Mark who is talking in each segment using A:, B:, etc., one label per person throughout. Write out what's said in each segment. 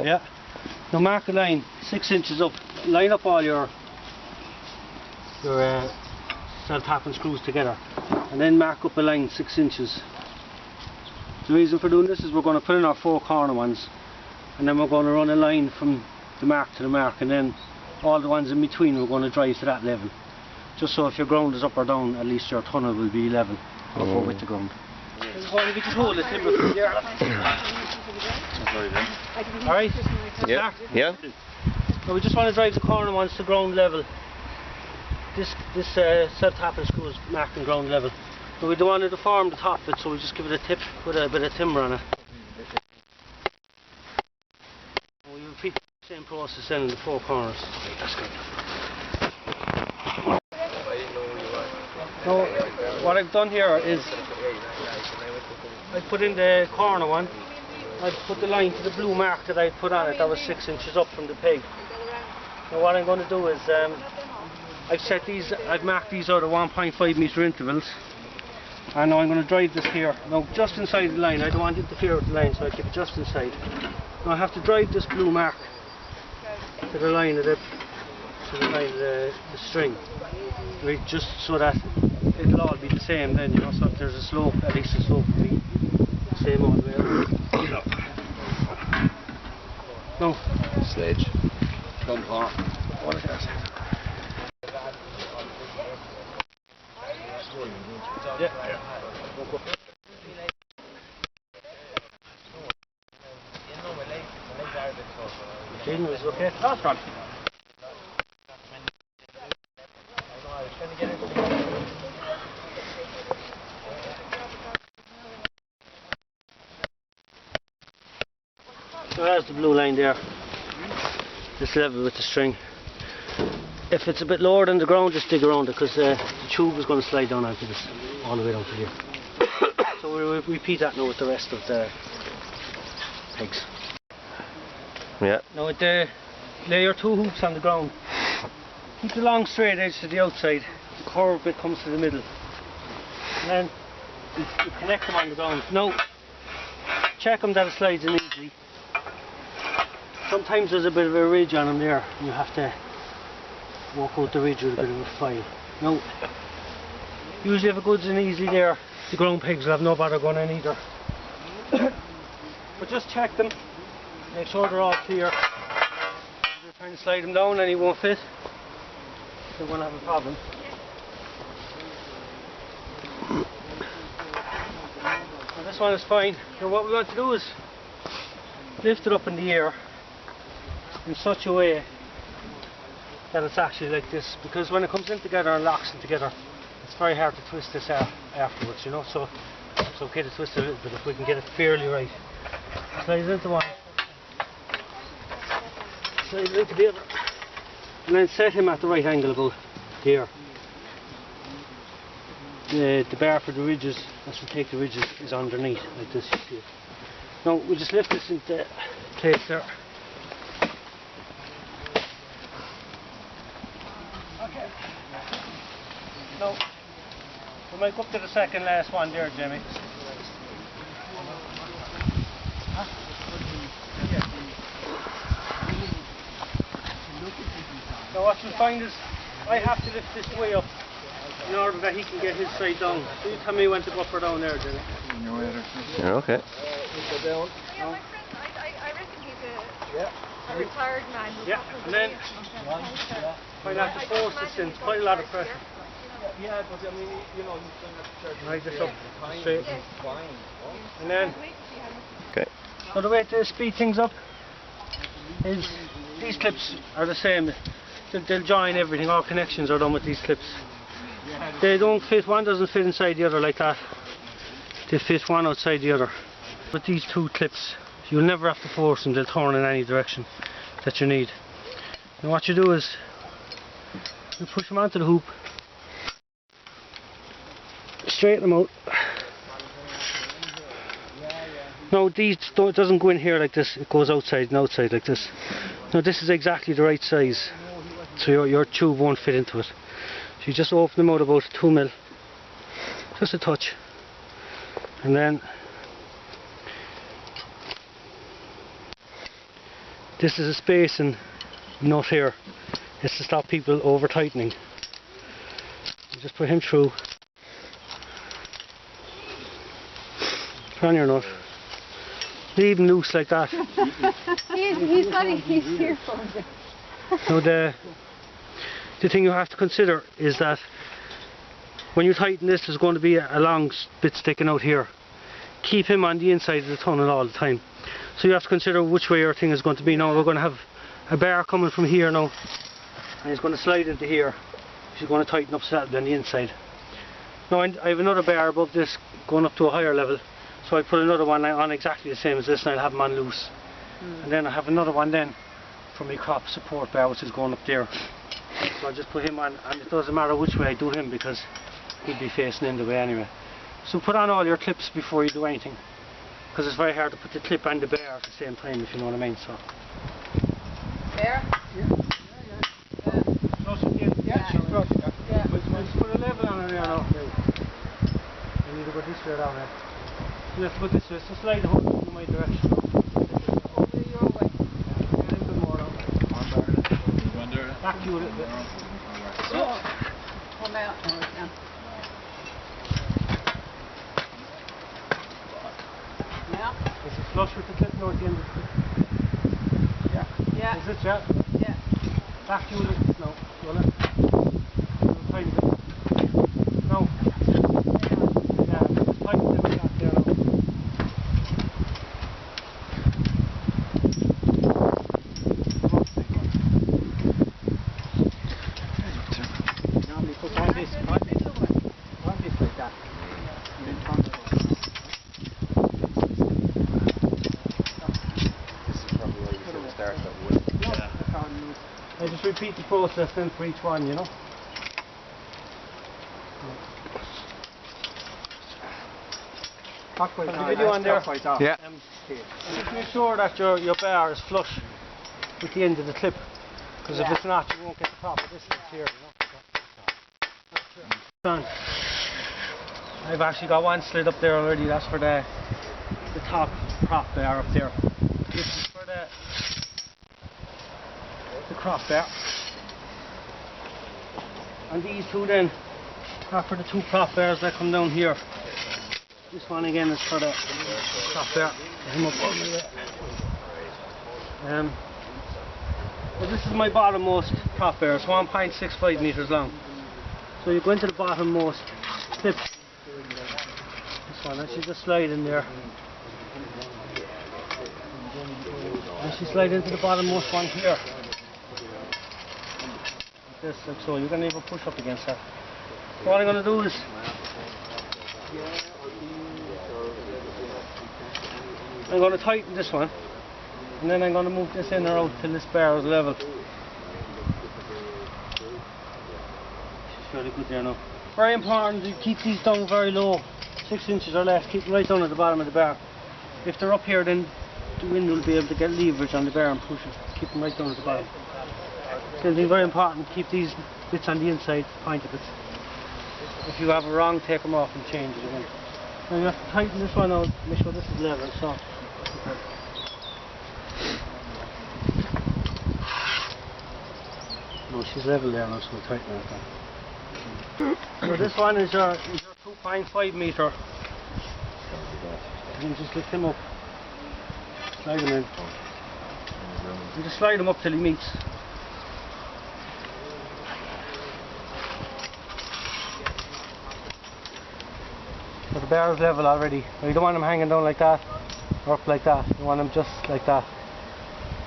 A: Yeah. Now mark a line 6 inches up. Line up all your self-tapping screws together, and then mark up a line 6 inches. The reason for doing this is we're going to put in our 4 corner ones, and then we're going to run a line from the mark to the mark, and then all the ones in between we're going to drive to that level. Just so if your ground is up or down, at least your tunnel will be level before with the ground. We just hold the timber from there. Alright?
B: Yeah. Yeah.
A: So we just want to drive the corner ones to ground level. This self-tapping screw is marking ground level. But we don't want to deform the top of it, so we just give it a tip with a bit of timber on it. And we repeat the same process then in the 4 corners. That's good. So what I've done here is I put in the corner one. I put the line to the blue mark that I put on it. That was 6 inches up from the peg. Now what I'm going to do is I've marked these out at 1.5 metre intervals, and now I'm going to drive this here. Now just inside the line. I don't want to interfere with the line, so I keep it just inside. Now I have to drive this blue mark to the line of the string, right, just so that it'll all be the same then, you know, so if there's a slope, at least the slope will be the same all the way around. No.
B: Sledge.
A: Come on. What is that? Yeah. Is okay? That's gone. So there's the blue line there. This level with the string. If it's a bit lower than the ground, just dig around it, because the tube is going to slide down onto this, all the way down to here. So we'll repeat that now with the rest of the pegs.
B: Yeah.
A: Now lay your 2 hoops on the ground. Keep the long straight edge to the outside. The curved bit comes to the middle. And then you connect them on the ground. Now, check them that it slides in easily. Sometimes there's a bit of a ridge on them there. You have to walk out the ridge with a bit of a file. Now, usually if it goes in easily there, the ground pegs will have no bother going in either. But just check them. Make sure they're all clear. If you're trying to slide them down and he won't fit, you're going to have a problem. So this one is fine. Now what we want to do is lift it up in the air in such a way that it's actually like this, because when it comes in together and locks in together, it's very hard to twist this afterwards, you know, so it's okay to twist it a little bit if we can get it fairly right. Slide it into one, slide it into the other, and then set him at the right angle about here. The bar for the ridges, that's to take the ridges, is underneath, like this, you see it. Now we just lift this into place there. Okay. Now, we might go up to the second last one there, Jimmy. Now what you'll find is, I have to lift this way up in order that he can get his side down. So you tell me when to go up or down there, Jimmy.
B: Yeah, okay.
C: Yeah, my friend, I reckon he's a retired man.
A: Yeah, and then try not to force this in. It's quite a lot of pressure.
D: Yeah, but I mean, you know, he's going to have to
A: Right, this up straight. And then,
B: Okay.
A: so the way to speed things up is these clips are the same. They'll join everything. All connections are done with these clips. They don't fit. One doesn't fit inside the other like that. They fit one outside the other. With these 2 clips, you'll never have to force them. They'll turn in any direction that you need. And what you do is you push them onto the hoop, straighten them out. No, these it doesn't go in here like this. It goes outside and outside like this. Now this is exactly the right size, so your tube won't fit into it. So you just open them out about 2 mil, just a touch, and then This is a spacing nut here. It's to stop people over tightening. You just put him through. Turn your nut. Leave him loose like that.
C: He's got his earphones in.
A: Now the thing you have to consider is that when you tighten this, there's going to be a long bit sticking out here. Keep him on the inside of the tunnel all the time. So you have to consider which way your thing is going to be. Now we're going to have a bar coming from here now, and he's going to slide into here. He's going to tighten up slightly on the inside. Now I have another bar above this going up to a higher level, so I put another one on exactly the same as this, and I'll have him on loose. And then I have another one then for my crop support bar, which is going up there. So I'll just put him on, and it doesn't matter which way I do him because he'll be facing in the way anyway. So put on all your clips before you do anything, because it's very hard to put the clip and the bar at the same time, if you know what I mean. So.
C: There?
A: Close again.
C: Yeah.
A: Yeah. Let's put a level on it there now. I need to go this way down there. So let's put this way, so slide the hook in my direction.
C: Over your way.
A: A little bit more now. Back to you a little bit.
C: So, come out. Now. Now?
A: This is flush with the clip now at the end of the clip. Yeah?
C: Yeah.
A: Is it, yeah?
C: Yeah.
A: Back to you a little bit now. You want it? Tighten it. No. Yeah, just tighten it back there now. Normally put on this like that. And then turn it over.
B: This is probably where you should have started with.
A: I just repeat the process then for each one, you know. Put the video on there.
B: Yeah.
A: Just make sure that your bar is flush with the end of the clip, because if it's not, you won't get the proper distance here, you know. Done. I've actually got one slid up there already. That's for the top prop bar up there. This is for the crop bar. And these two then are for the two prop bars that come down here. This one again is for the crop bar. Get him up on the way. Well, this is my bottommost prop bar. It's 1.65 meters long. So you go into the bottommost clip. This one, and she just slide in there. And she slide into the bottommost one here. Like this, like so. You can even push up against that. So what I'm going to do is I'm going to tighten this one, and then I'm going to move this in or out till this bar is level. She's fairly good there now. Very important to keep these down very low, 6 inches or less. Keep them right down at the bottom of the bar. If they're up here, then the wind will be able to get leverage on the bar and push it. Keep them right down at the bottom. It's going to be very important to keep these bits on the inside, pointed bits. If you have a wrong, take them off and change it again. Now you have to tighten this one out, make sure this is level and soft. No, she's level there now, so we'll tighten it down. So this one is your 2.5 meter. You can just lift him up, slide him in, and just slide him up till he meets. So the bar is level already. You don't want them hanging down like that or up like that. You want them just like that.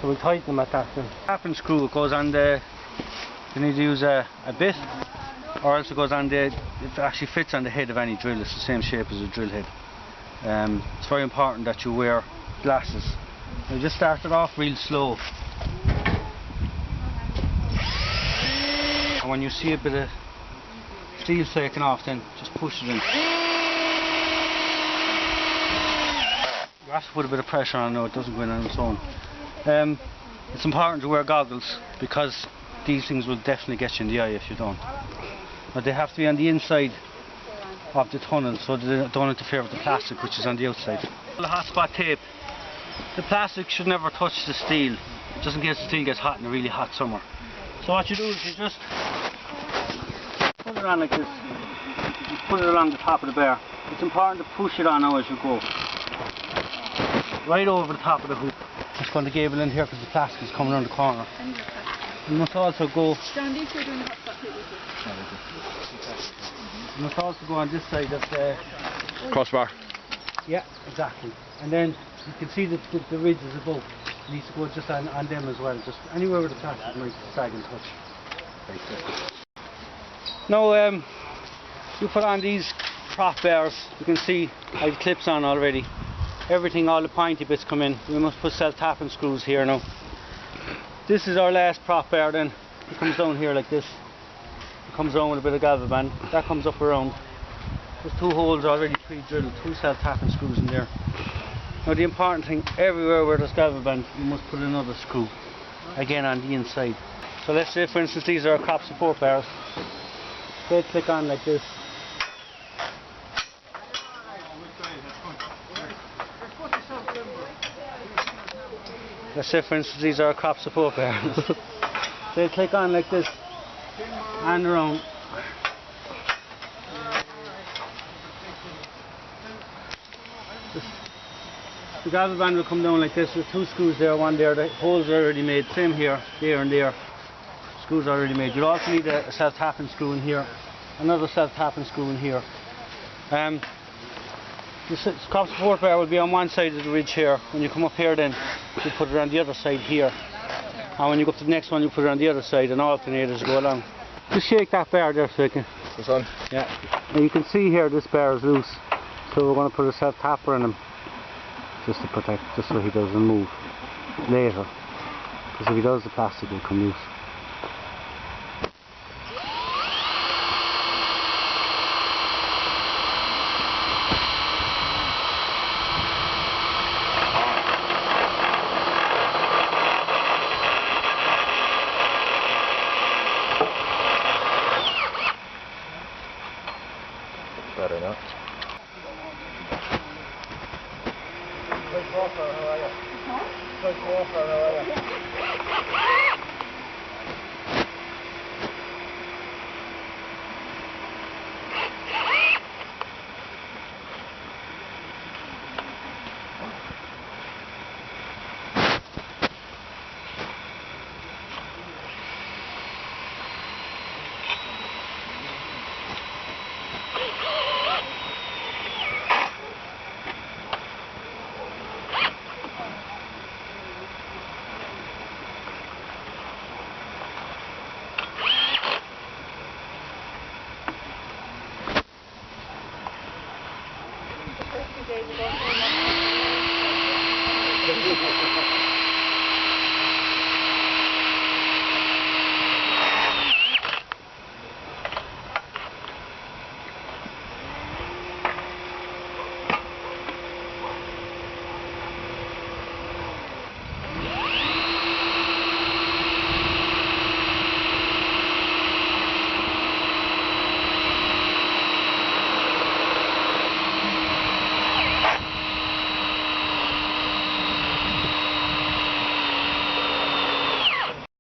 A: So we'll tighten them at that then. Happen screw, it goes on the, you need to use a bit, or else it goes on the, it actually fits on the head of any drill. It's the same shape as a drill head. It's very important that you wear glasses. You just start it off real slow. And when you see a bit of steel taken off, then just push it in. You have to put a bit of pressure on it, no, it doesn't go in on its own. It's important to wear goggles because these things will definitely get you in the eye if you don't. But they have to be on the inside of the tunnel so they don't interfere with the plastic, which is on the outside. The hot spot tape. The plastic should never touch the steel. just in case the steel gets hot in a really hot summer. So what you do is you just put it on like this, you put it along the top of the bar. It's important to push it on now as you go, right over the top of the hoop. Just going to gable in here because the plastic is coming around the corner. You must also go. You must also go on this side of the
B: Crossbar.
A: yeah, exactly. And then you can see the ridges above. You need to go just on them as well. Just anywhere where the plastic might sag and touch. Now you put on these prop bars. You can see I have clips on already. Everything, all the pointy bits come in. We must put self-tapping screws here now. This is our last prop bar then. It comes down here like this. It comes around with a bit of galva band. That comes up around. There's 2 holes already pre-drilled, 2 self-tapping screws in there. Now the important thing, everywhere where there's galva band, you must put another screw. Again on the inside. So let's say for instance these are our crop support bars. They click on like this. Let's say for instance these are our crop support bars. They click on like this and around. The galva band will come down like this with 2 screws there, one there. The holes are already made, same here, there and there. Screws are already made. You'll also need a self-tapping screw in here, another self-tapping screw in here. The crop support bar will be on one side of the ridge here. When you come up here then, you put it on the other side here. And when you go up to the next one, you put it on the other side and alternate as you go along. Just shake that bar there so you can.
B: This one?
A: Yeah. And you can see here this bar is loose. So we're going to put a self-tapper in him. Just to protect, just so he doesn't move later. Because if he does, the plastic will come loose.
B: Better not.
C: Days ago.